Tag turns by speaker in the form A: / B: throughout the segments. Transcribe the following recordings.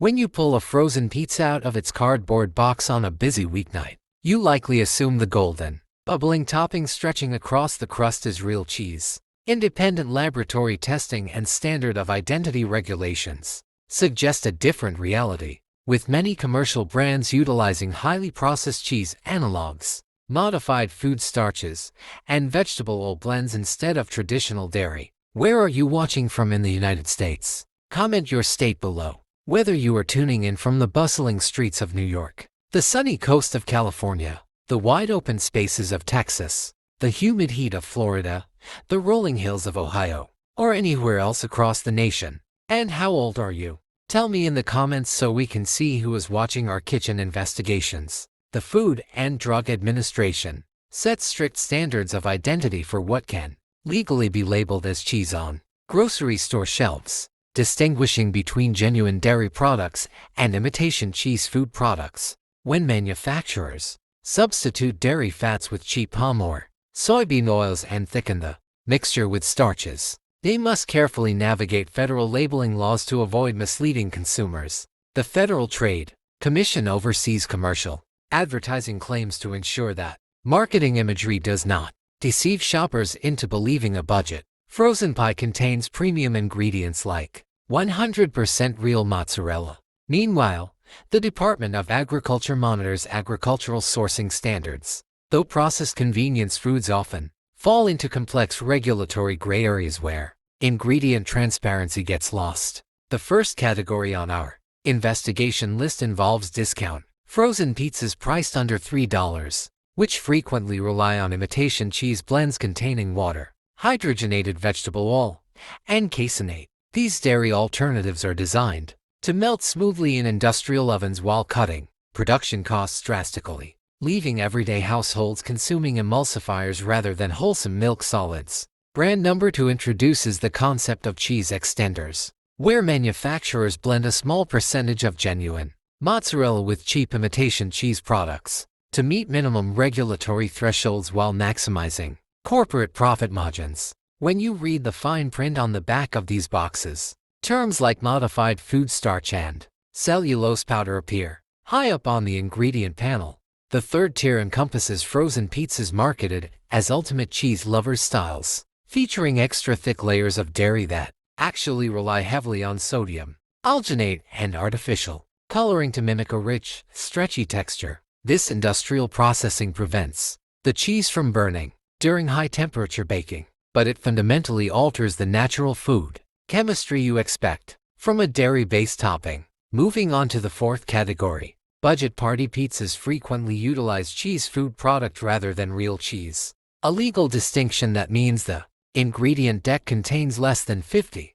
A: When you pull a frozen pizza out of its cardboard box on a busy weeknight, you likely assume the golden, bubbling topping stretching across the crust is real cheese. Independent laboratory testing and standard of identity regulations suggest a different reality, with many commercial brands utilizing highly processed cheese analogs, modified food starches, and vegetable oil blends instead of traditional dairy. Where are you watching from in the United States? Comment your state below. Whether you are tuning in from the bustling streets of New York, the sunny coast of California, the wide open spaces of Texas, the humid heat of Florida, the rolling hills of Ohio, or anywhere else across the nation. And how old are you? Tell me in the comments so we can see who is watching our kitchen investigations. The Food and Drug Administration sets strict standards of identity for what can legally be labeled as cheese on grocery store shelves, distinguishing between genuine dairy products and imitation cheese food products. When manufacturers substitute dairy fats with cheap palm oil, soybean oils and thicken the mixture with starches, they must carefully navigate federal labeling laws to avoid misleading consumers. The Federal Trade Commission oversees commercial advertising claims to ensure that marketing imagery does not deceive shoppers into believing a budget frozen pie contains premium ingredients like 100% real mozzarella. Meanwhile, the Department of Agriculture monitors agricultural sourcing standards, though processed convenience foods often fall into complex regulatory gray areas where ingredient transparency gets lost. The first category on our investigation list involves discount frozen pizzas priced under $3, which frequently rely on imitation cheese blends containing water, hydrogenated vegetable oil, and caseinate. These dairy alternatives are designed to melt smoothly in industrial ovens while cutting production costs drastically, leaving everyday households consuming emulsifiers rather than wholesome milk solids. Brand number 2 introduces the concept of cheese extenders, where manufacturers blend a small percentage of genuine mozzarella with cheap imitation cheese products to meet minimum regulatory thresholds while maximizing corporate profit margins. When you read the fine print on the back of these boxes, terms like modified food starch and cellulose powder appear high up on the ingredient panel. The third tier encompasses frozen pizzas marketed as ultimate cheese lovers styles, featuring extra thick layers of dairy that actually rely heavily on sodium, alginate, and artificial coloring to mimic a rich, stretchy texture. This industrial processing prevents the cheese from burning during high-temperature baking, but it fundamentally alters the natural food chemistry you expect from a dairy-based topping. Moving on to the fourth category, budget party pizzas frequently utilize cheese food product rather than real cheese, a legal distinction that means the ingredient deck contains less than 50%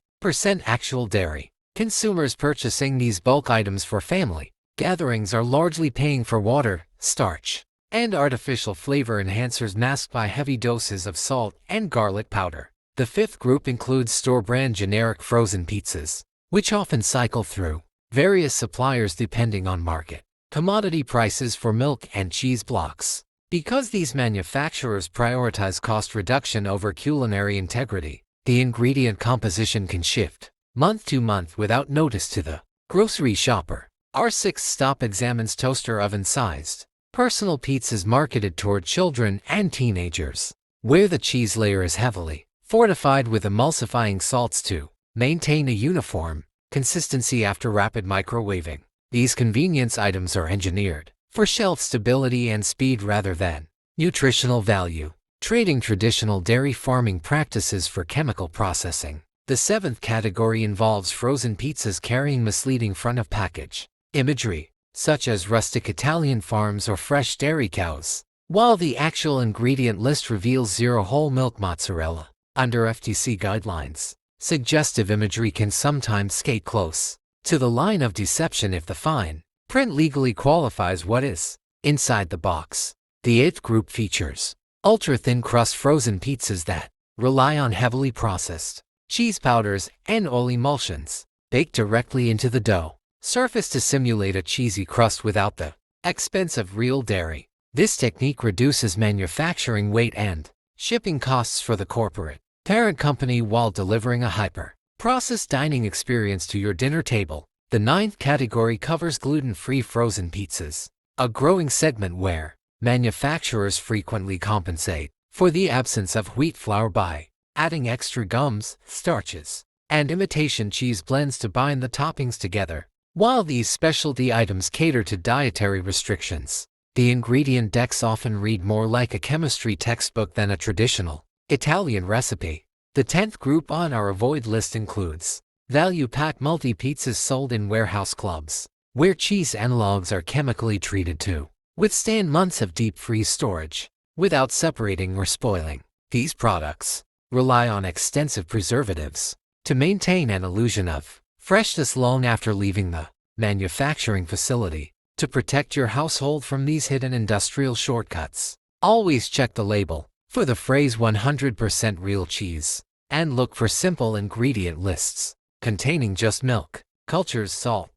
A: actual dairy. Consumers purchasing these bulk items for family gatherings are largely paying for water, starch, and artificial flavor enhancers masked by heavy doses of salt and garlic powder. The fifth group includes store-brand generic frozen pizzas, which often cycle through various suppliers depending on market commodity prices for milk and cheese blocks. Because these manufacturers prioritize cost reduction over culinary integrity, the ingredient composition can shift month to month without notice to the grocery shopper. Our sixth stop examines toaster oven-sized personal pizzas marketed toward children and teenagers, where the cheese layer is heavily fortified with emulsifying salts to maintain a uniform consistency after rapid microwaving. These convenience items are engineered for shelf stability and speed rather than nutritional value, trading traditional dairy farming practices for chemical processing. The seventh category involves frozen pizzas carrying misleading front-of-package imagery, such as rustic Italian farms or fresh dairy cows, while the actual ingredient list reveals zero whole milk mozzarella. Under FTC guidelines, suggestive imagery can sometimes skate close to the line of deception if the fine print legally qualifies what is inside the box. The eighth group features ultra-thin crust frozen pizzas that rely on heavily processed cheese powders and oil emulsions, baked directly into the dough surface to simulate a cheesy crust without the expense of real dairy. This technique reduces manufacturing weight and shipping costs for the corporate parent company while delivering a hyper-processed dining experience to your dinner table. The ninth category covers gluten-free frozen pizzas, a growing segment where manufacturers frequently compensate for the absence of wheat flour by adding extra gums, starches, and imitation cheese blends to bind the toppings together. While these specialty items cater to dietary restrictions, the ingredient decks often read more like a chemistry textbook than a traditional Italian recipe. The 10th group on our avoid list includes value-pack multi-pizzas sold in warehouse clubs, where cheese analogs are chemically treated to withstand months of deep freeze storage without separating or spoiling. These products rely on extensive preservatives to maintain an illusion of freshness long after leaving the manufacturing facility. To protect your household from these hidden industrial shortcuts, always check the label for the phrase 100% real cheese, and look for simple ingredient lists containing just milk, cultures, salt,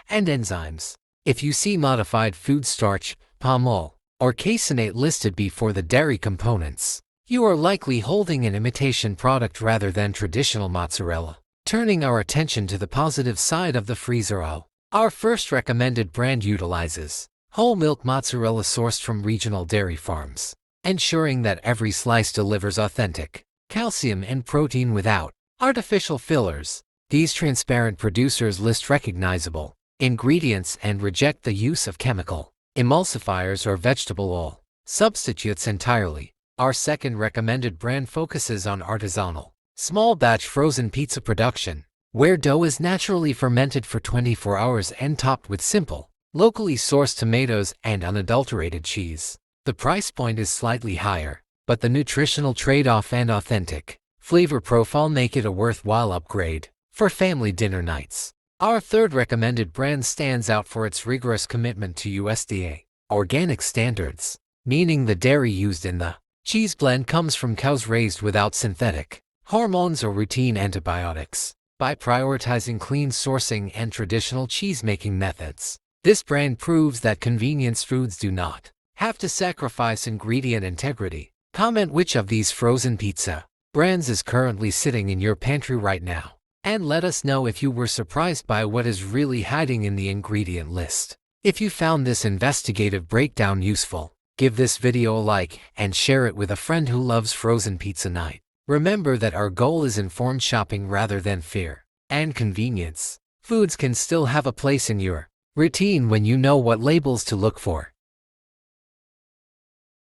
A: and enzymes. If you see modified food starch, palm oil, or caseinate listed before the dairy components, you are likely holding an imitation product rather than traditional mozzarella. Turning our attention to the positive side of the freezer aisle, our first recommended brand utilizes whole milk mozzarella sourced from regional dairy farms, ensuring that every slice delivers authentic calcium and protein without artificial fillers. These transparent producers list recognizable ingredients and reject the use of chemical emulsifiers or vegetable oil substitutes entirely. Our second recommended brand focuses on artisanal, small batch frozen pizza production, where dough is naturally fermented for 24 hours and topped with simple, locally sourced tomatoes and unadulterated cheese. The price point is slightly higher, but the nutritional trade-off and authentic flavor profile make it a worthwhile upgrade for family dinner nights. Our third recommended brand stands out for its rigorous commitment to USDA organic standards, meaning the dairy used in the cheese blend comes from cows raised without synthetic hormones or routine antibiotics. By prioritizing clean sourcing and traditional cheese-making methods, this brand proves that convenience foods do not have to sacrifice ingredient integrity. Comment which of these frozen pizza brands is currently sitting in your pantry right now, and let us know if you were surprised by what is really hiding in the ingredient list. If you found this investigative breakdown useful, give this video a like and share it with a friend who loves frozen pizza night. Remember that our goal is informed shopping rather than fear and convenience. Foods can still have a place in your routine when you know what labels to look for.